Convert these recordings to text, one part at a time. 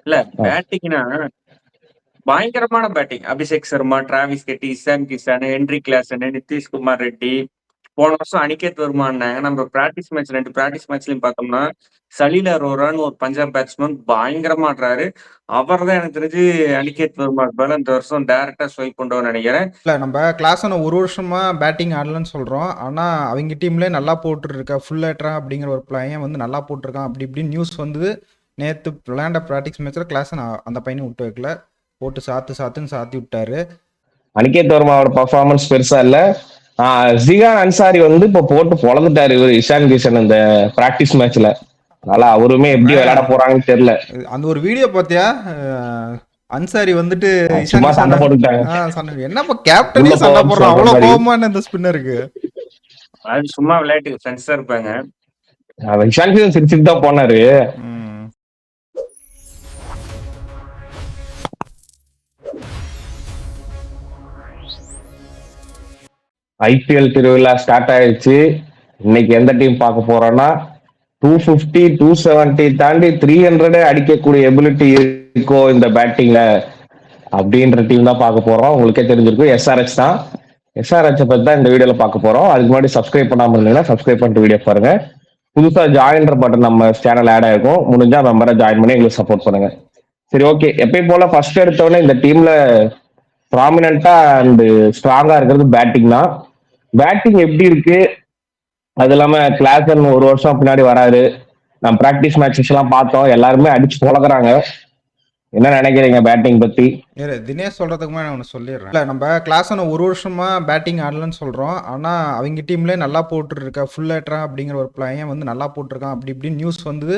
இல்ல ஆ. பேட்டிங்னா பயங்கரமான batting. Abhishek Sharma, Travis கெட்டி, இசான் கிஷான், ஹென்ரி கிளாசன், நிதிஷ்குமார் ரெட்டி, போன வருஷம் அனிகேத் வர்மான்னாங்க. நம்ம பிராக்டிஸ் மேட்ச் 2 பிராக்டிஸ் மேட்ச்லயும் பார்த்தோம்னா, சலீல் அரோரான்னு ஒரு பஞ்சாப் பேட்ஸ்மேன் பயங்கரமா ஆடுறாரு. அவர்தான் எனக்கு தெரிஞ்சு அனிகேத் வர்மாக்கு பதிலா இந்த வருஷம் டைரக்ட்டா ஸ்வைப் பண்ணுவார்ன்னு நெனைக்கிறேன். இல்ல நம்ம கிளாஸன ஒரு வருஷமா பேட்டிங் ஆடலன்னு சொல்றோம். ஆனா அவங்க டீம்லயே நல்லா போட்டுருக்கா ஃபுல் ஏட்ரா அப்படிங்கிற ஒரு பையன் வந்து நல்லா போட்டிருக்கான் அப்படி இப்படின்னு நியூஸ் வந்து நேத்து விளையாண்ட பிராக்டிஸ் மேட்ச்ல கிளாஸன் அந்த பையனை விட்டு வைக்கல. போட்டு சாத்துன்னு சாத்தி விட்டாரு. அனிகேத் வர்மாவோட பர்ஃபார்மன்ஸ் பெருசா இல்ல. ஜிகான் அன்சாரி வந்து இப்ப போட்டு பொழந்துட்டாரு இவர் இஷான் கிஷன் இந்த பிராக்டிஸ் மேட்ச்ல. அதனால அவருமே எப்படி விளையாட போறாங்கன்னு தெரியல. அந்த ஒரு வீடியோ பார்த்தியா? அன்சாரி வந்துட்டு இஷான் சும்மா சண்டை கிஷான் போட்டுட்டாங்க. என்னப்பா கேப்டனே உள்ள சண்டை போகாம போடுறான். சொல்ற அவ்வளவு மாதிரி. கோபமான இந்த ஸ்பின்னருக்கு. அது சும்மா விளையாட்டுக்கு ஃப்ரெண்ட்ஸா இருப்பாங்க. இஷான் கிஷன் சிரிச்சுட்டு தான் போனாரு. ஐபிஎல் திருவிழா ஸ்டார்ட் ஆயிடுச்சு. இன்னைக்கு எந்த டீம் பார்க்க போறோம்னா 250 270 தாண்டி 300 அடிக்கக்கூடிய எபிலிட்டி இருக்கோ இந்த பேட்டிங்ல அப்படின்ற டீம் தான் பார்க்க போறோம். உங்களுக்கே தெரிஞ்சிருக்கும் எஸ்ஆர்எச் தான். எஸ்ஆர்எச் பத்தி தான் இந்த வீடியோல பார்க்க போறோம். அதுக்கு முன்னாடி சப்ஸ்கிரைப் பண்ணாம இருந்தீங்கன்னா சப்ஸ்கிரைப் பண்ணிட்டு வீடியோ பாருங்க. புதுசா ஜாயின்ற பட்டன் நம்ம சேனல் ஆட் ஆயிருக்கும். முடிஞ்சா மெம்பரை ஜாயின் பண்ணி எங்களுக்கு சப்போர்ட் பண்ணுங்க. சரி, ஓகே. எப்பயும் போல ஃபர்ஸ்ட் எடுத்தோடனே இந்த டீம்ல ப்ராமினென்ட்டா அண்ட் ஸ்ட்ராங்கா இருக்கிறது பேட்டிங் தான். பேட்டிங் எப்படி இருக்கு? அது இல்லாம கிளாசன் ஒரு வருஷம் பின்னாடி வராரு. நம்ம பிராக்டிஸ் மேட்சஸ் எல்லாம் பார்த்தோம். எல்லாருமே அடிச்சு பழகுறாங்க. என்ன நினைக்கிறீங்க பேட்டிங் பத்தி? தினேஷ் சொல்றதுக்கு முன்னாடி நான் ஒன்று சொல்லிடுறேன். இல்லை நம்ம கிளாஸன ஒரு வருஷமா பேட்டிங் ஆடலன்னு சொல்றோம். ஆனா அவங்க டீம்லயே நல்லா போட்டுருக்கா ஃபுல் ஏட்ரா அப்படிங்கிற ஒரு பையன் வந்து நல்லா போட்டிருக்கான் அப்படி இப்படின்னு நியூஸ் வந்து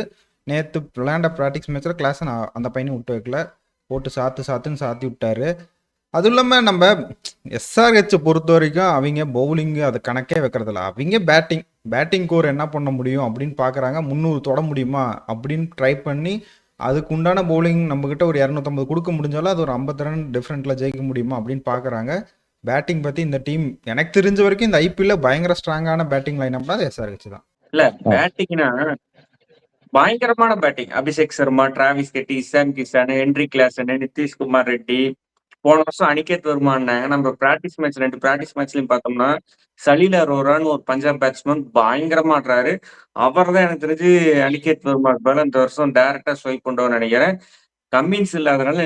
நேத்து விளையாண்ட பிராக்டிஸ் மேட்ச்ல கிளாஸன் அந்த பையனை விட்டு வைக்கல. போட்டு சாத்துன்னு சாத்தி விட்டாரு. அதுவும் இல்லாமல் நம்ம எஸ்ஆர்ஹெச்சை பொறுத்த வரைக்கும் அவங்க பவுலிங்கு அது கணக்கே வைக்கிறதில்ல. அவங்க பேட்டிங் கோர் என்ன பண்ண முடியும் அப்படின்னு பார்க்குறாங்க. 300 தொட முடியுமா அப்படின்னு ட்ரை பண்ணி அதுக்கு உண்டான பவுலிங் நம்மக்கிட்ட ஒரு 250 கொடுக்க முடிஞ்சாலும் அது ஒரு 50 ரன் டிஃப்ரெண்ட்டில் ஜெயிக்க முடியுமா அப்படின்னு பார்க்குறாங்க. பேட்டிங் பற்றி இந்த டீம் எனக்கு தெரிஞ்ச வரைக்கும் இந்த ஐபிஎல்ல பயங்கர ஸ்ட்ராங்கான பேட்டிங் லைனப்னா அது எஸ்ஆர்ஹெச் தான். இல்ல பேட்டிங்னா பயங்கரமான பேட்டிங். அபிஷேக் சர்மா, டிராவிஸ் கெட்டி, இசான் கிஷான், ஹென்ரி கிளாசன், நிதிஷ்குமார் ரெட்டி, போன வருஷம் அனிகேத் வர்மான்னாங்க. நம்ம பிராக்டிஸ் மேட்ச் 2 பிராக்டிஸ் மேட்ச்லயும் பார்த்தோம்னா, சலீல் அரோரான்னு ஒரு பஞ்சாப் பேட்ஸ்மேன் பயங்கரமா ஆடுறாரு. அவர்தான் எனக்கு தெரிஞ்சு அனிகேத் வர்மாக்கு பதிலா இந்த வருஷம் டைரக்ட்டா ஸ்வைப் பண்ணுவார்ன்னு நெனைக்கிறேன். கம்மின்ஸ் இல்லாதனால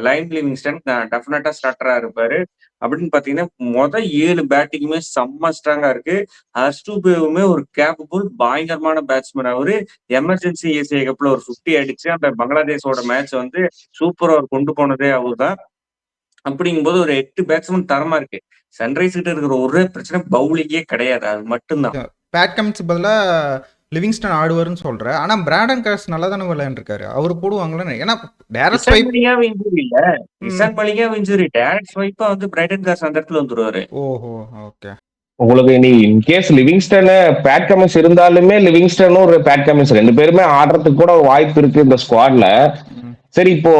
லைன் லிவிங்ஸ்டன் டெஃபினட்டா ஸ்டார்ட்டரா இருப்பாரு. அப்படின்னு பாத்தீங்கன்னா, 7 பேட்டிங்குமே செம்ம ஸ்ட்ராங்கா இருக்கு. ஹர்ஷ்டூபேவுமே ஒரு கேப்பபிள் பயங்கரமான பேட்ஸ்மேன் அவரு. எமர்ஜென்சி ஏசியா கப்ல ஒரு 50 அடிச்சு அந்த பங்களாதேஷோட மேட்ச் வந்து சூப்பர் ஓவர் கொண்டு போனதே அவர்தான். அப்படிங்கும்போது ஒரு 8 பேட்ஸ்மேன் தரமா இருக்கு. சன்ரைஸ் கிட்ட இருக்கிற ஒரே பிரச்சனை பவுலிங்கே கிடையாது. அது மட்டும்தான். பேட் கமின்ஸ் பதிலாக லிவிங்ஸ்டன் ஆடுவார்னு சொல்றேன். ஆனா பிராடன் காஸ் நல்லா தானே விளையாண்டுருக்காரு. அவரு போடுவாங்களே. ஏன்னா டைரக்ட் ஸ்வைப் இன்ஜுரி இல்ல. இசான் மலிங்கா இன்ஜுரி. டைரக்ட் ஸ்வைப்பா வந்து பிரைடன் காஸ் அந்த இடத்துல வந்துருவாரு. ஓஹோ, ஓகே. உங்களுக்கு நீ இன்கேஸ் லிவிங்ஸ்டன் பேட் கமின்ஸ் இருந்தாலுமே லிவிங்ஸ்டனும் ஒரு பேட் கமின்ஸ் 2 பேருமே ஆடுறதுக்கு கூட வாய்ப்பு இருக்கு இந்த ஸ்குவாட்ல. சரி, இப்போ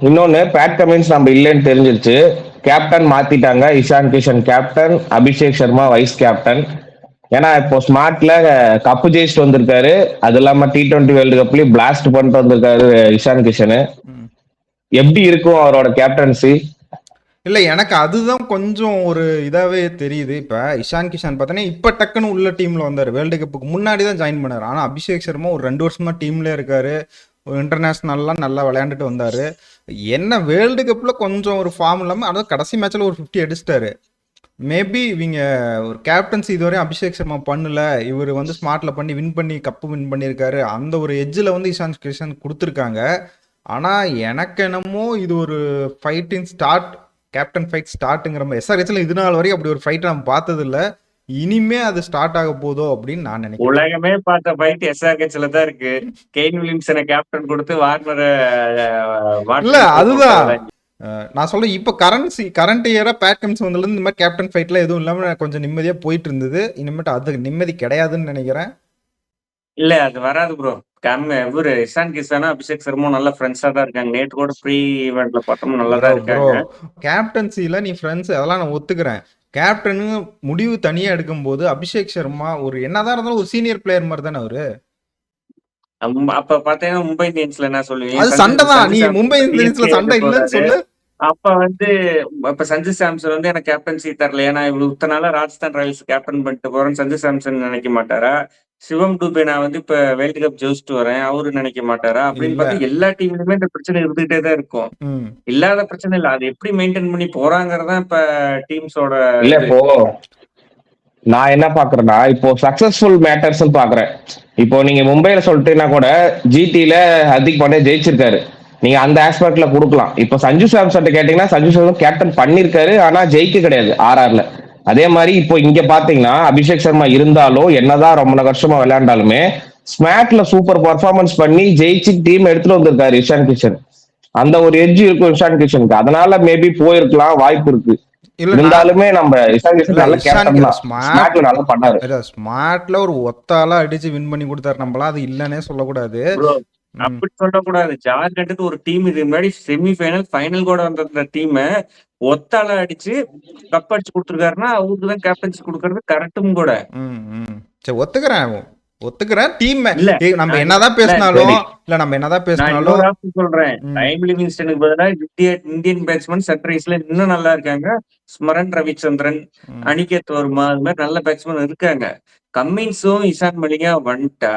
இன்னொன்னு பேட் கமின்ஸ் நம்ம இல்லைன்னு தெரிஞ்சிருச்சு. கேப்டன் மாத்திட்டாங்க. Ishan Kishan captain, Abhishek Sharma vice captain. ஏன்னா இப்போ ஸ்மார்ட்ல கப்பு ஜெயிச்சுட்டு வந்திருக்காரு. அது இல்லாம T20 வேர்ல்டு கப்லயும் பிளாஸ்ட் பண்ணிட்டு வந்திருக்காரு இஷான் கிஷன். எப்படி இருக்கும் அவரோட கேப்டன்சி? இல்லை, எனக்கு அதுதான் கொஞ்சம் ஒரு இதாகவே தெரியுது. இப்போ இஷான் கிஷான் பார்த்தோன்னா இப்போ டக்குன்னு உள்ள டீமில் வந்தார். வேர்ல்டு கப்புக்கு முன்னாடி தான் ஜாயின் பண்ணார். ஆனால் அபிஷேக் சர்மா ஒரு 2 வருஷமா டீம்லேயே இருக்காரு. இன்டர்நேஷ்னல்லாம் நல்லா விளையாண்டுட்டு வந்தார். என்ன வேர்ல்டு கப்பில் கொஞ்சம் ஒரு ஃபார்ம் இல்லாமல், அதாவது கடைசி மேட்ச்சில் ஒரு 50 அடிச்சிட்டாரு. மேபி இவங்க ஒரு கேப்டன்சி இதுவரையும் அபிஷேக் சர்மா பண்ணல. இவர் வந்து ஸ்மார்ட்டில் பண்ணி கப்பு வின் பண்ணியிருக்காரு. அந்த ஒரு எட்ஜில் வந்து இஷான் கிஷன் கொடுத்துருக்காங்க. ஆனால் எனக்கு என்னமோ இது ஒரு ஃபைட்டிங் ஸ்டார்ட், கேப்டன் ஃபைட் ஸ்டார்ட்டுங்கிற மாதிரி. எஸ்ஆர்ஹெச்ல இது நாள் வரைக்கும் அப்படி ஒரு ஃபைட் நம்ம பார்த்தது இல்லை. இனிமே அது ஸ்டார்ட் ஆக போதோ அப்படின்னு நான் நினைக்கிறேன். உலகமே பார்த்த ஃபைட் எஸ்ஆர்ஹெச்ல தான் இருக்கு. கெயின் வில்லியம்சனை கேப்டன் கொடுத்து வார்னரை இல்ல அதுதான் நான் சொல்றேன். இப்போ கரண்ட் இயரா பேட் கமின்ஸ் வந்ததுல இந்த மாதிரி கேப்டன் ஃபைட்ல எதுவும் இல்லாம கொஞ்சம் நிம்மதியா போயிட்டு இருந்தது. இனிமேட்டு அது நிம்மதி கிடையாதுன்னு நினைக்கிறேன். இல்ல அது வராது ப்ரோ. இவரு இஷான் கிஷானும் அபிஷேக் சர்மா நல்ல ஃப்ரெண்ட்ஸா தான் இருக்காங்க. நேற்று கூட ப்ரீ ஈவெண்ட்ல பார்த்தோம் நல்லா தான் இருக்காங்க. கேப்டன்சில நீ ஃப்ரெண்ட்ஸ் அதெல்லாம் நான் ஒத்துக்கிறேன். கேப்டனு முடிவு தனியா எடுக்கும்போது அபிஷேக் சர்மா ஒரு என்னதான் இருந்தாலும் ஒரு சீனியர் பிளேயர் மாதிரி தானே அவரு. அப்ப பாத்தீங்கன்னா மும்பை இந்தியன்ஸ்ல என்ன சொல்லுவீங்க? அது சண்டை தான். சஞ்சு நீ மும்பை சாம்சன் இந்தியன்ஸ்ல சிஎஸ்கே சண்டை இல்லைன்னு போறாரு. சொல்லு. அப்ப வந்து அப்ப சஞ்சு சாம்சன் வந்து எனக்கு கேப்டன்சி தரல. ஏன்னா இவ்வளவு இத்தனை நாளா ராஜஸ்தான் ராயல்ஸ் கேப்டன் பண்ணிட்டு போறேன்னு சஞ்சு சாம்சன் நினைக்க மாட்டாரா? சிவம் டூபே நான் வந்து இப்ப வேர்ல்டு கப் ஜெயிச்சுட்டு வரேன். அவரு நினைக்க மாட்டாரா? அப்படின்னு இல்ல. பார்த்தா எல்லா டீம்லயுமே இந்த பிரச்சனை இருந்துகிட்டே தான் இருக்கும். ம். இல்லாத பிரச்சனை இல்ல. அது எப்படி மெயின்டைன் பண்ணி போறாங்கறதான் இப்ப டீம்ஸோட இல்ல இது. இப்போ நான் என்ன பாக்குறேன்னா இப்போ சக்சஸ்ஃபுல் மேட்டர்ஸ் பாக்குறேன். இப்போ நீங்க மும்பைல சொல்லிட்டீங்கன்னா கூட ஜிடில ஹர்திக் பாண்டியா ஜெயிச்சிருக்காரு. நீங்க அந்த ஆஸ்பெக்ட்ல கொடுக்கலாம். இப்போ சஞ்சு சாம்சன் கேட்டீங்கன்னா சஞ்சு சாம்சன் கேப்டன் பண்ணிருக்காரு, ஆனா ஜெயிக்க கிடையாது ஆர்ஆர்ல. அதே மாதிரி இப்போ இங்க பாத்தீங்கன்னா அபிஷேக் சர்மா இருந்தாலும் என்னதான் ரொம்ப வருஷமா விளையாண்டாலுமே ஸ்மாக்ல சூப்பர் பர்ஃபார்மன்ஸ் பண்ணி ஜெயிச்சு டீம் எடுத்துட்டு வந்திருக்காரு இஷான் கிஷன். அந்த ஒரு எட்ஜ் இருக்கும் இஷான் கிஷனுக்கு. அதனால மேபி போயிருக்கலாம், வாய்ப்பு இருக்கு. இல்ல நான் இருந்தாலுமே நம்ம இஷான் கிஷன் இல்ல நல்ல இஷான் கேப்டன் தான். ஸ்மார்ட் ஸ்மாக்ல நல்லா பண்ணாரு. இல்ல ஸ்மார்ட்ல ஒரு ஒத்தால அடிச்சு வின் பண்ணி கொடுத்தாரு. நம்மளாம் அது இல்லன்னே சொல்லக்கூடாது. ப்ரோ ம். அப்படி சொல்லக்கூடாது. ஜார்க்கண்டுக்கு ஒரு டீம் இது முன்னாடி செமிஃபைனல் ஃபைனல் கூட வந்த டீம் ஒத்தால அடிச்சு கப் அடிச்சு கொடுத்துருக்காருன்னா அவருக்கு தான் கேப்டன்சி கொடுக்கறது கரெக்டும் கூட. ம், ம். சரி ஒத்துக்கிறேன். டீம் இல்ல நம்ம நான் என்னதான் இல்ல பேசினாலும் சரி. இல்ல நம்ம என்னதான் நான் பேசினாலும் இன்னொரு ஆப்ஷன் சொல்றேன். ம், டைம் லிவிங்ஸ்டனுக்கு பதிலா இந்தியன் பேட்ஸ்மேன் சன்ரைஸ்ல இன்னும் நல்லா இருக்காங்க. ஸ்மரன் ரவிச்சந்திரன், ம். அனிகேத் வர்மா அது மாதிரி நல்ல பேட்ஸ்மேன் இருக்காங்க. கம்மின்ஸும் இஷான் மலிங்கா வந்துட்டா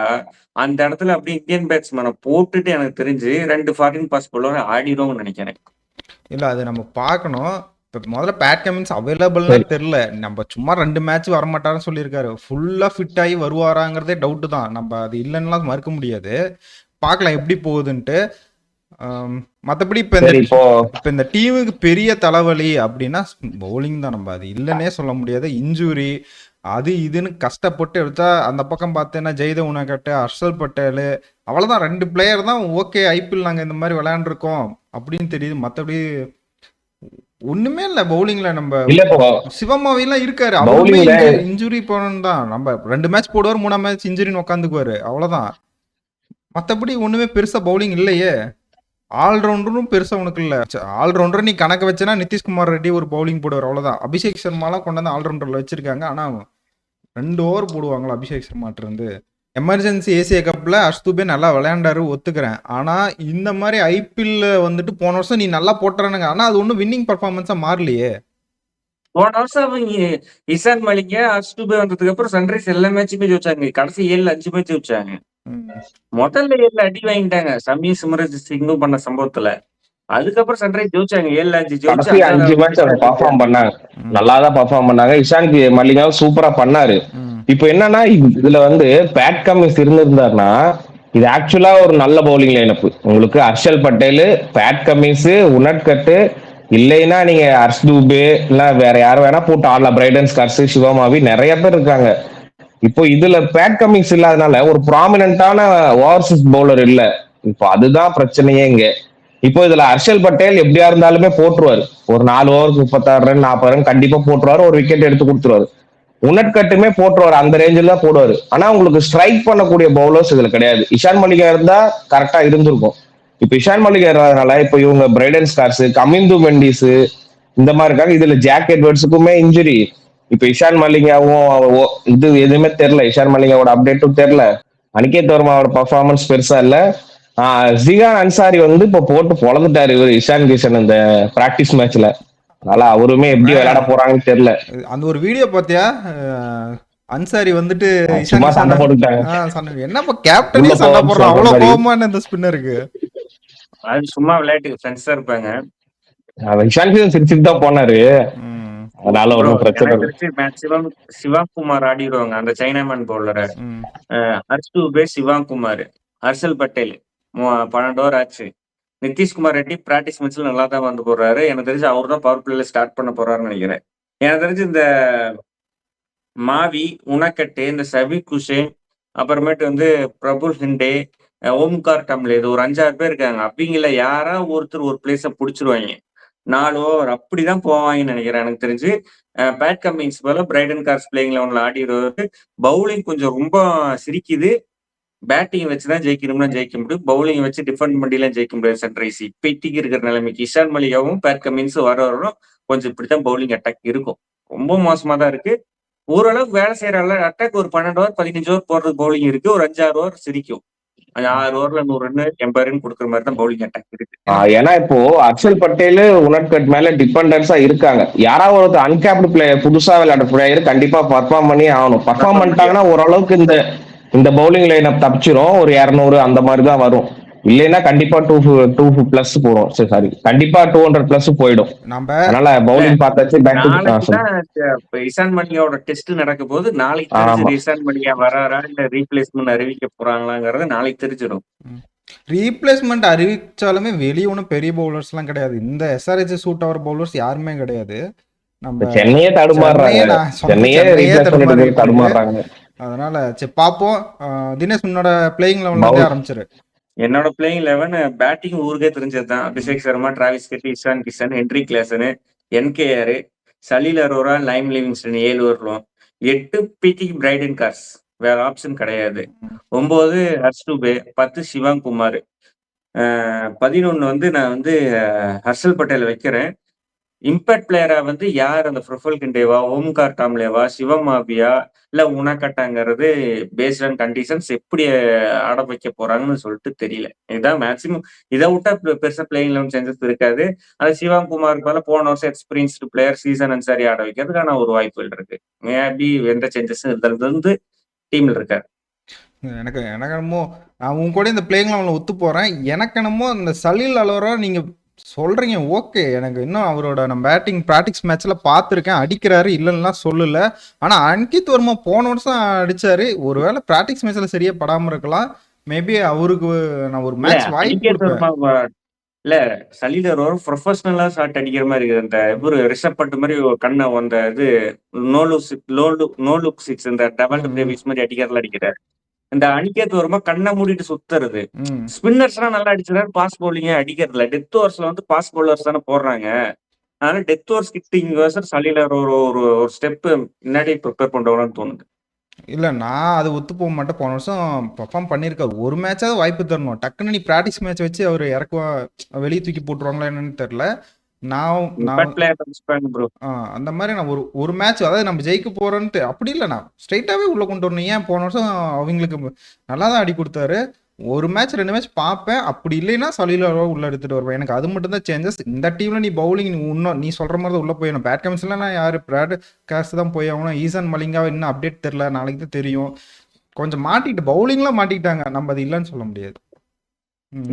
அந்த இடத்துல அப்படியே இந்தியன் பேட்ஸ்மேனை போட்டுட்டு எனக்கு தெரிஞ்சு 2 ஃபாரின் பாஸ் போல ஆடிடுவோம்னு நினைக்கிறேன். இல்ல அது நம்ம பார்க்கணும். இப்ப முதல்ல பேட் கமின்ஸ் அவைலபிள்னா சரி. தெரியல. நம்ம சும்மா 2 மேட்ச் வரமாட்டாருன்னு சொல்லியிருக்காரு. ஃபுல்லா ஃபிட் ஆகி வருவாராங்கிறதே டவுட் தான். நம்ம அது இல்லைன்னுலாம் மறுக்க முடியாது. பார்க்கலாம் எப்படி போகுதுன்ட்டு. மற்றபடி சரி இப்போ இப்போ இந்த டீமுக்கு பெரிய தலைவலி அப்படின்னா பவுலிங் தான். நம்ம அது இல்லைன்னே சொல்ல முடியாது. இன்ஜுரி அது இதுன்னு கஷ்டப்பட்டு எடுத்தா அந்த பக்கம் பார்த்தேன்னா ஜெய்தவ் உனக்கட்டு, ஹர்ஷல் பட்டேல் அவ்வளோதான் 2 பிளேயர் தான். ஓகே ஐபிஎல் நாங்கள் இந்த மாதிரி விளையாண்டுருக்கோம் அப்படின்னு தெரியுது. மற்றபடி ஒண்ணுமே இல்ல பவுலிங்ல. நம்ம இல்ல இப்போ சிவமாவிலாம் இருக்காரு. அவருமே பவுலிங்ல இன்ஜுரி போனோம் தான். நம்ம 2 மேட்ச் போடுவார், 3ஆம் மேட்ச் இன்ஜுரின்னு உட்காந்துக்குவாரு. அவ்வளவுதான். மத்தபடி ஒண்ணுமே பெருசா பவுலிங் இல்லையே. ஆல்ரவுண்டரும் பெருசா உனக்கு இல்ல. ஆல்ரவுண்டர் நீ கணக்கு வச்சனா நிதிஷ்குமார் ரெட்டி ஒரு பவுலிங் போடுவார், அவ்வளவுதான். அபிஷேக் சர்மாலாம் கொண்டு வந்து ஆல்ரவுண்டர்ல வச்சிருக்காங்க. ஆனா 2 ஓவர் போடுவாங்களா அபிஷேக் சர்மாட்ட இருந்து? எமர்ஜென்சி ஏசியா கப்ல அஷ்துபே நல்லா விளையாண்டாரு, ஒத்துக்கிறேன். ஆனா இந்த மாதிரி ஐபிஎல்ல வந்துட்டு போன வருஷம் நீ நல்லா போட்டுறானுங்க. ஆனா அது ஒன்றும் வின்னிங் பர்ஃபார்மன்ஸா மாறலையே. போன வருஷம் அவங்க இஷான் மலிங்கா அஷ்டுபே வந்ததுக்கு அப்புறம் சன்ரைஸ் எல்லா மேட்சுமே ஜெயிச்சாங்க. கடைசி 5 மேட்ச் ஜெயிச்சாங்க. ம். முதல்ல 7 அடி வாங்கிட்டாங்க சமீர் சிம்ரன் சிங்கும் பண்ண சம்பவத்துல. அதுக்கப்புறம் சன்ரைஸ் ஜெயிச்சாங்க 7-5 ஜெயிச்சு கடைசி 5 5வது மேட்ச் அவங்க பர்ஃபார்ம் பண்ணாங்க. ம். நல்லா தான் பர்ஃபார்ம் பண்ணாங்க. இஷான் மல்லிகாவும் சூப்பரா பண்ணாரு. ம். இப்போ என்னன்னா இதுல வந்து பேட் கமின்ஸ் இருந்திருந்தாருன்னா இது ஆக்சுவலா ஒரு நல்ல பவுலிங் லைனப். உங்களுக்கு ஹர்ஷல் பட்டேல், பேட் கமின்ஸ், உனட்கட்டு, இல்லைன்னா நீங்க ஹர்ஷ் தூபே இல்ல வேற யாரும் வேணா போட்டு ஆடலாம். பிரைடன் ஸ்கார்ஸ், சிவமாவி நிறைய பேர் இருக்காங்க. இப்போ இதுல பேட் கமிங்ஸ் இல்லாதனால ஒரு ப்ராமினன்டான ஓவர்சீஸ் பவுலர் இல்ல. இப்போ அதுதான் பிரச்சனையே இங்க. இப்போ இதுல ஹர்ஷல் பட்டேல் எப்படியா இருந்தாலுமே போட்டுருவாரு. ஒரு 4 ஓவருக்கு 36 ரன் 40 ரன் கண்டிப்பா போட்டுருவாரு. ஒரு விக்கெட் எடுத்து கொடுத்துருவாரு. உனட்கட்டுமே போட்டுருவாரு. அந்த ரேஞ்சில் தான் போடுவாரு. ஆனா உங்களுக்கு ஸ்ட்ரைக் பண்ணக்கூடிய பவுலர்ஸ் இதுல கிடையாது. இஷான் மல்லிகா இருந்தா கரெக்டா இருந்திருக்கும். இப்ப இஷான் மல்லிகா இருந்ததுனால இப்ப இவங்க பிரைடன் ஸ்கார்ஸ், கமிந்து மெண்டிஸ் இந்த மாதிரி இருக்காங்க. இதுல ஜாக் எட்வர்ட்ஸுக்குமே இன்ஜுரி. இப்ப இஷான் மல்லிகாவும் இது எதுவுமே தெரியல. இஷான் மல்லிகாவோட அப்டேட்டும் தெரியல. அனிகேத் வர்மாவோட பர்ஃபார்மன்ஸ் பெருசா இல்ல. ஜிகான் அன்சாரி வந்து இப்ப போட்டு பொழந்துட்டாரு இவர் இஷான் கிஷன் இந்த பிராக்டிஸ் மேட்ச்ல. அதனால அவருமே எப்படி விளையாட போறாங்கன்னு தெரியல. அந்த ஒரு வீடியோ பார்த்தியா? அன்சாரி வந்துட்டு சும்மா சண்டை போட்டுட்டாங்க. என்னப்பா கேப்டனே சண்டை போடுறான். அவ்வளவு கோபமா இந்த ஸ்பின்னருக்கு. அது சும்மா விளையாட்டுக்கு ஃப்ரெண்ட்ஸா இருப்பாங்க. இஷான் கிஷன் சிரிச்சுட்டு தான் போனாரு. அதனால ஒன்றும் பிரச்சனை இல்லை. மேக்சிமம் சிவகுமார் ஆடிடுவாங்க அந்த சைனாமேன் பவுலரை. ஹர்ஷ் தூபே, சிவகுமார், ஹர்ஷல் பட்டேல் 12 ஓவர் ஆச்சு. நிதிஷ்குமார் ரெட்டி பிராக்டிஸ் மேட்ச்ல நல்லா தான் வந்து போடுறாரு. எனக்கு தெரிஞ்சு அவர் தான் பவர் பிளேல ஸ்டார்ட் பண்ண போறாருன்னு நினைக்கிறேன். எனக்கு தெரிஞ்சு இந்த மாவி, உனக்கட்டு, இந்த சபிக் ஹுசேன், அப்புறமேட்டு வந்து பிரபுல் ஹிண்டே, ஓம்கார் டம்லே, இது ஒரு 5-6 பேர் இருக்காங்க. அப்படிங்கல யாரா ஒருத்தர் ஒரு பிளேஸ புடிச்சிருவாங்க. 4 ஓவர் அப்படிதான் போவாங்கன்னு நினைக்கிறேன். எனக்கு தெரிஞ்சு பேட் கமிங்ஸ் போல பிரைடன் கார்ஸ் பிளேயிங் லெவன்ல ஆடிடுவாரு. பவுலிங் கொஞ்சம் ரொம்ப சிரிக்குது. பேட்டிங் வச்சுதான் ஜெயிக்கணும்னா ஜெயிக்க முடியும். பவுலிங் வச்சு டிஃபெண்ட் பண்ணிலாம் ஜெயிக்க முடியாது சன்ரைஸ். இப்போதைக்கு இருக்கிற நிலைமைக்கு இஷான் மலிகாவும் பேட் கமின்ஸும் வரும் கொஞ்சம் இப்படித்தான் பவுலிங் அட்டாக் இருக்கும். ரொம்ப மோசமா தான் இருக்கு. ஓரளவுக்கு வேலை செய்யற அட்டாக் ஒரு 12 ஓவர் 15 ஓவர் போடுறது பவுலிங் இருக்கு. ஒரு 5-6 ஓவர் சிரிக்கும். 6 ஓவர்ல 100 ரன் 80 ரன் கொடுக்குற மாதிரி தான் பவுலிங் அட்டாக் இருக்கு. ஏன்னா இப்போ அக்ஷல் பட்டேல் உனட்கட் மேல டிபெண்டன்ஸா இருக்காங்க. யாராவது ஒரு அன்கேப்டு பிளேயர், புதுசா விளையாடுற பிளேயர் கண்டிப்பா பர்ஃபார்ம் பண்ணி ஆகணும். பர்ஃபார்ம் பண்ணிட்டாங்கன்னா ஓரளவுக்கு இந்த பவுலிங் லைன் தப்பிச்சிரும். ஒரு 200 அந்த மாதிரி தான் வரும். இல்லைன்னா கண்டிப்பா 2 பிளஸ் போடும். சாரி, கண்டிப்பா 200 பிளஸ் போயிடும். நம்ம அதனால பவுலிங் பார்த்தாச்சு, பேட்டிங் நாளைக்கு தான் இசான் மலிங்காவோட டெஸ்ட் நடக்க போது. நாளைக்கு தெரிஞ்சு இசான் மலிங்கா வராரா இல்ல ரீப்ளேஸ்மெண்ட் அறிவிக்க போறாங்களாங்கிறது நாளைக்கு தெரிஞ்சிடும். ரீப்ளேஸ்மெண்ட் அறிவிச்சாலுமே வெளியே ஒன்றும் பெரிய பவுலர்ஸ் எல்லாம் கிடையாது. இந்த எஸ்ஆர்ஹெச் சூட் ஆகிற பவுலர்ஸ் யாருமே கிடையாது. நம்ம சென்னையே தடுமாறுறாங்க. அதனால சரி பாப்போம். தினேஷ் உன்னோட பிளேயிங் லெவன்ல ஆரம்பிச்சிரு. என்னோட பிளேயிங் 11 பேட்டிங் ஊருக்கே தெரிஞ்சதுதான். Abhishek Sharma, Travis Head, Ishan Kishan, Henry Klaasen, என்கேஆர், சலீல் அரோரா, லைம் லிவிங்ஸ்டன் 7 ஓவர்லும், 8 பிடி பிரைடன் கார்ஸ், வேற ஆப்ஷன் கிடையாது. 9 ஹர்ஷ் டூபே, 10 சிவாங் குமார், 11 நான் ஹர்ஷல் பட்டேல் வைக்கிறேன். இம்பாக்ட் பிளேயரா யார் அந்த ப்ரொஃபைல் கிண்டேவா, ஓம்கார் டாம்லேவா, சிவமாபியா இல்ல உனக்கட்டாங்கிறது பேஸ்ட் ஆன் கண்டிஷன்ஸ் எப்படி ஆட வைக்க போறாங்கன்னு சொல்லிட்டு தெரியல. இதுதான் மேக்சிமம். இதை விட்டா பெருசா பிளேயிங் 11 சேஞ்சஸ் இருக்காது. அது சிவாங் குமாருக்கு போல போன வருஷம் எக்ஸ்பீரியன்ஸ்டு பிளேயர் சீசன் அன்சாரி ஆட வைக்கிறதுக்கான ஒரு வாய்ப்புகள் இருக்கு. மேபி எந்த சேஞ்சஸும் இதுல டீம்ல இருக்காரு. எனக்கு என்னமோ நான் உங்க கூட இந்த பிளேயிங் லெவலில் ஒத்து போறேன். எனக்கு என்னமோ இந்த சலீல் அலோரா நீங்க சொல்றீங்க ஓகே. எனக்கு இன்னும் அவரோட நான் பேட்டிங் ப்ராக்டிஸ் மேட்ச்ல பார்த்துருக்கேன், அடிக்கிறாரு இல்லைன்னா சொல்லல. ஆனா அன்கித் வர்மா போன வருஷம் அடிச்சாரு. ஒருவேளை ப்ராக்டிஸ் மேட்ச்ல சரியா படாம இருக்கலாம். மேபி அவருக்கு நான் ஒரு மேட்ச் வாய்ப்பு கொடுப்பேன். இல்ல சலீல் அரோரா ப்ரொஃபஷனலா ஷாட் அடிக்கிற மாதிரி இருக்குது. அந்த ஒரு ரிஷப் பண்ட் மாதிரி கண்ணை நோ லுக் சிக்ஸ் இந்த டபுள் பிரேவிஸ் மாதிரி அடிக்கிறாரு. இந்த அனிகேத் வர்மா கண்ணை மூடிட்டு சுத்துறது. ஸ்பின்னர்ஸ் எல்லாம் நல்லா அடிச்சிடாரு, பாஸ் பவுலிங்க அடிக்கிறதுல. டெத் ஓவர்ஸ்ல பாஸ் பவுலர்ஸ் தானே போடுறாங்க. அதனால death overs kidding Salil Arora ஒரு ஸ்டெப் முன்னாடி ப்ரிப்பேர் பண்றவங்கன்னு தோணுது. இல்ல நான் அது ஒத்து போக மாட்டேன். போன வருஷம் பர்ஃபார்ம் பண்ணியிருக்காரு. ஒரு மேட்சாவது வாய்ப்பு தரணும். டக்குன்னு நீ ப்ராக்டிஸ் மேட்ச் வச்சு அவர் இறக்குவா வெளியே தூக்கி போட்டுருவாங்களா என்னன்னு தெரியல. அந்த மாதிரி நான் ஒரு மேட்ச், அதாவது நம்ம ஜெயிக்க போறோன்ட்டு அப்படி இல்லை, நான் ஸ்ட்ரைட்டாவே உள்ள கொண்டு வரணும். ஏன் போன வருஷம் அவங்களுக்கு நல்லா தான் அடி கொடுத்தாரு. ஒரு மேட்ச் 2 மேட்ச் பார்ப்பேன். அப்படி இல்லைன்னா சலீல் அரோரா உள்ள எடுத்துட்டு வருவேன். எனக்கு அது மட்டும் தான் சேஞ்சஸ். இந்த டீம்ல நீ பவுலிங் இன்னும் நீ சொல்ற மாதிரி தான் உள்ள போயிடணும். பேட் கமிஷன்ல நான் யாரு பிராட் காசு தான் போய் ஆகணும். ஈசான் மலிங்கா இன்னும் அப்டேட் தெரியல, நாளைக்கு தான் தெரியும். கொஞ்சம் மாட்டிக்கிட்டு பவுலிங்லாம் மாட்டிக்கிட்டாங்க. நம்ம அது இல்லைன்னு சொல்ல முடியாது.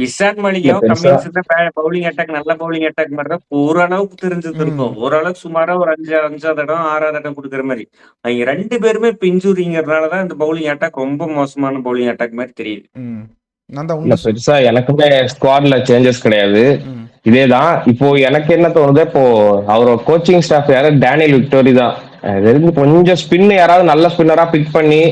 இஷான் மலிங்காவும் கமின்ஸ் பவுலிங் அட்டாக் நல்ல பவுலிங் அட்டாக் மாதிரி தான் ஓரளவுக்கு தெரிஞ்சது இருக்கும். ஓரளவுக்கு சுமாரா ஒரு 5ஆவது இடம் 6ஆவது இடம் கொடுக்குற மாதிரி. அவங்க 2 பேருமே பிஞ்சுரிங்கிறதுனாலதான் இந்த பவுலிங் அட்டாக் ரொம்ப மோசமான பவுலிங் அட்டாக் மாதிரி தெரியுது. பெருசா எனக்குமே ஸ்குவாட்ல சேஞ்சஸ் கிடையாது. இதேதான். இப்போ எனக்கு என்ன தோணுது, இப்போ அவரோட கோச்சிங் ஸ்டாஃப் யாராவது டேனியல் விக்டோரி தான். கொஞ்சம் ஸ்பின் யாராவது நல்ல ஸ்பின்னரா பிக் பண்ணி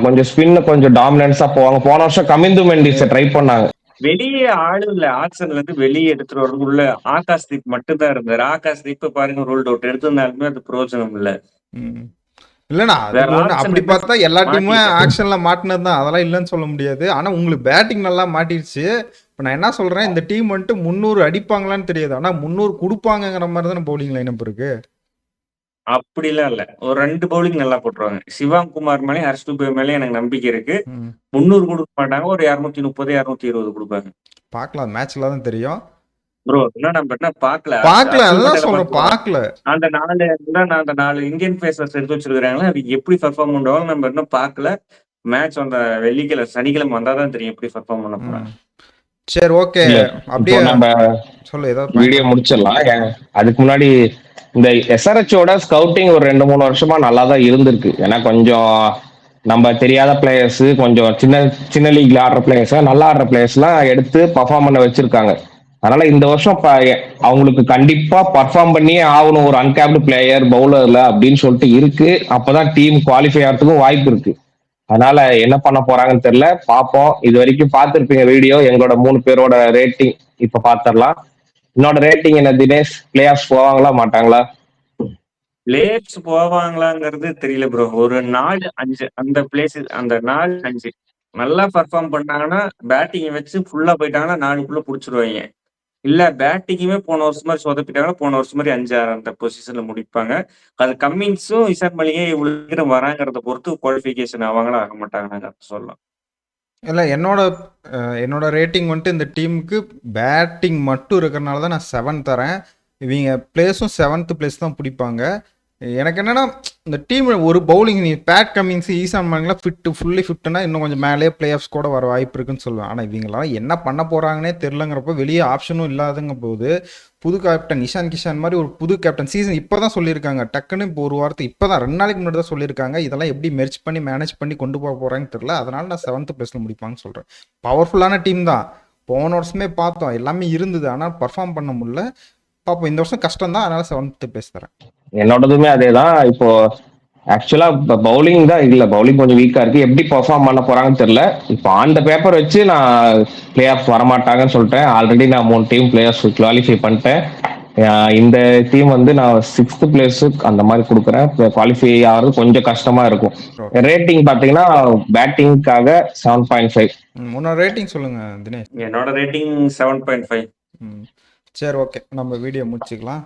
கொஞ்சம் ஸ்பின் கொஞ்சம் டாமினன்ஸா போவாங்க. போன வருஷம் கமிந்து மெண்டிஸை ட்ரை பண்ணாங்க. வெளியே ஆளு இல்ல, ஆக்ஷன்ல இருந்து வெளியே எடுத்துட்டு வரதுக்குள்ள ஆகாஷ் தீப் மட்டும் தான் இருந்தாரு. ஆகாஷ் தீப் பாருங்க ரோல்ட் அவுட் எடுத்திருந்தாலுமே அது பிரயோஜனம் இல்ல. இல்லண்ணா அப்படி பார்த்தா எல்லா டீமும் ஆக்ஷன்ல மாட்டினதுதான், அதெல்லாம் இல்லைன்னு சொல்ல முடியாது. ஆனா உங்களுக்கு பேட்டிங் நல்லா மாட்டிடுச்சு. இப்ப நான் என்ன சொல்றேன், இந்த டீம் 300 அடிப்பாங்களான்னு தெரியாது. ஆனா 300 கொடுப்பாங்கிற மாதிரி தானே பவுலிங் லைனப் இருக்கு. அப்படிலாம் இல்ல, ஒரு 2 பவுலிங் நல்லா போட்டுருவாங்க. சிவாங் குமார் மேலே ஹர்ஷ் டூபே மேலே எனக்கு நம்பிக்கை இருக்கு. 300 கொடுக்க மாட்டாங்க, ஒரு 230 220 கொடுப்பாங்க. பாக்கலாம், மேட்ச்ல தான் தெரியும் ப்ரோ. இன்னும் நம்ம என்ன பாக்கல அதான் சொல்றேன், பாக்கல. அந்த 4 இந்தியன் பேசர்ஸ் எடுத்து வச்சிருக்காங்களா, அது எப்படி பெர்ஃபார்ம் பண்ணுவாங்க நம்ம இன்னும் பாக்கல. மேட்ச் அந்த வெள்ளிக்கிழமை சனிக்கிழமை வந்தாதான் தெரியும் எப்படி பெர்ஃபார்ம் பண்ண போறாங்க. சரி, ஓகே. அப்படியே நம்ம சொல்லு, ஏதாவது வீடியோ முடிச்சிடலாம். அதுக்கு முன்னாடி இந்த எஸ்ஆர்ஹெச்சோட ஸ்கவுட்டிங் ஒரு 2-3 வருஷமா நல்லா தான் இருந்திருக்கு. ஏன்னா கொஞ்சம் நம்ம தெரியாத பிளேயர்ஸ், கொஞ்சம் சின்ன லீக்ல ஆடுற பிளேயர்ஸ், நல்லா ஆடுற பிளேயர்ஸ் எல்லாம் எடுத்து பர்ஃபார்ம் பண்ண வச்சிருக்காங்க. அதனால இந்த வருஷம் அவங்களுக்கு கண்டிப்பா பர்ஃபார்ம் பண்ணியே ஆகணும் ஒரு அன்கேப்டு பிளேயர் பவுலர்ல அப்படின்னு சொல்லிட்டு இருக்கு. அப்பதான் டீம் குவாலிஃபை ஆகிறதுக்கும் வாய்ப்பு இருக்கு. அதனால என்ன பண்ண போறாங்கன்னு தெரியல, பார்ப்போம். இது வரைக்கும் பார்த்துருப்பீங்க வீடியோ. எங்களோட 3 பேரோட ரேட்டிங் இப்ப பாத்திரலாம். என்னோட ரேட்டிங் என்ன தினேஷ்? பிளே ஆஃப் போவாங்களா மாட்டாங்களா? பிளேயர்ஸ் போவாங்களாங்கிறது தெரியல ப்ரோ. ஒரு 4-5 அந்த பிளேஸ், அந்த 4-5 நல்லா பர்ஃபார்ம் பண்ணாங்கன்னா, பேட்டிங்கை வச்சு ஃபுல்லா போயிட்டாங்கன்னா 4க்குள்ள புடிச்சிருவாங்க. இல்ல பேட்டிங்குமே போன வருஷம் மாதிரி சொதப்பிட்டாங்கன்னா போன வருஷம் மாதிரி 5-6 அந்த பொசிஷன்ல முடிப்பாங்க. அது கம்மின்ஸும் இஷான் மலிங்கும் இவ்வளவு வராங்கிறத பொறுத்து குவாலிஃபிகேஷன் ஆவாங்களா ஆக மாட்டாங்கன்னு சொல்லலாம். இல்லை என்னோட ரேட்டிங் வந்துட்டு இந்த டீமுக்கு பேட்டிங் மட்டும் இருக்கிறனால தான் நான் 7 தரேன். இவங்க பிளேஸும் 7th பிளேஸ் தான் பிடிப்பாங்க. எனக்கு என்னன்னா இந்த டீம் ஒரு பவுலிங் நீ பேட் கமிங்ஸ் ஈசான் மார்க்லாம் ஃபுல்லி ஃபிட்னா இன்னும் கொஞ்சம் மேலே பிளே ஆஃப்ஸ் கூட வர வாய்ப்பு இருக்குன்னு சொல்லுவேன். ஆனால் இவங்களாம் என்ன பண்ண போகிறாங்கன்னே தெரிலங்கிறப்ப வெளியே ஆப்ஷனும் இல்லாதங்க போது புது கேப்டன் இஷான் கிஷான் மாதிரி ஒரு புது கேப்டன் சீசன் இப்போ தான் சொல்லியிருக்காங்க. டக்குன்னு இப்போ ஒரு வாரத்துக்கு இப்போ தான் 2 நாளைக்கு முன்னாடி தான் சொல்லியிருக்காங்க. இதெல்லாம் எப்படி மெர்ச் பண்ணி மேனேஜ் பண்ணி கொண்டு போக போகிறாங்கன்னு தெரில. அதனால நான் 7th பிளேஸில் முடிப்பாங்கன்னு சொல்கிறேன். பவர்ஃபுல்லான டீம் தான், போன வருஷமே பார்த்தோம், எல்லாமே இருந்தது, ஆனால் பர்ஃபார்ம் பண்ண முடியல. பார்ப்போம், இந்த வருஷம் கஷ்டம் தான், அதனால 7th பிளேஸ் தரேன். என்னோடதுமே அதேதான். இப்போ ஆக்சுவலா பவுலிங் தான் இல்ல, பவுலிங் கொஞ்சம் வீக்கா இருக்கு. எப்படி பெர்ஃபார்ம் பண்ண போறாங்கன்னு தெரியல. இப்போ அந்த பேப்பர் வச்சு நான் பிளே ஆஃப் வரமாட்டாங்கன்னு சொல்லிட்டேன். ஆல்ரெடி நான் 3 டீம் பிளே ஆஃப் குவாலிஃபை பண்ணிட்டேன். இந்த டீம் வந்து நான் 6th பிளேஸ் அந்த மாதிரி கொடுக்குறேன். குவாலிஃபை ஆகிறது கொஞ்சம் கஷ்டமா இருக்கும். ரேட்டிங் பாத்தீங்கன்னா பேட்டிங்காக 7.5. உன்னோட ரேட்டிங் சொல்லுங்க தினேஷ். என்னோட ரேட்டிங் 7.5. சரி, ஓகே, நம்ம வீடியோ முடிச்சுக்கலாம்.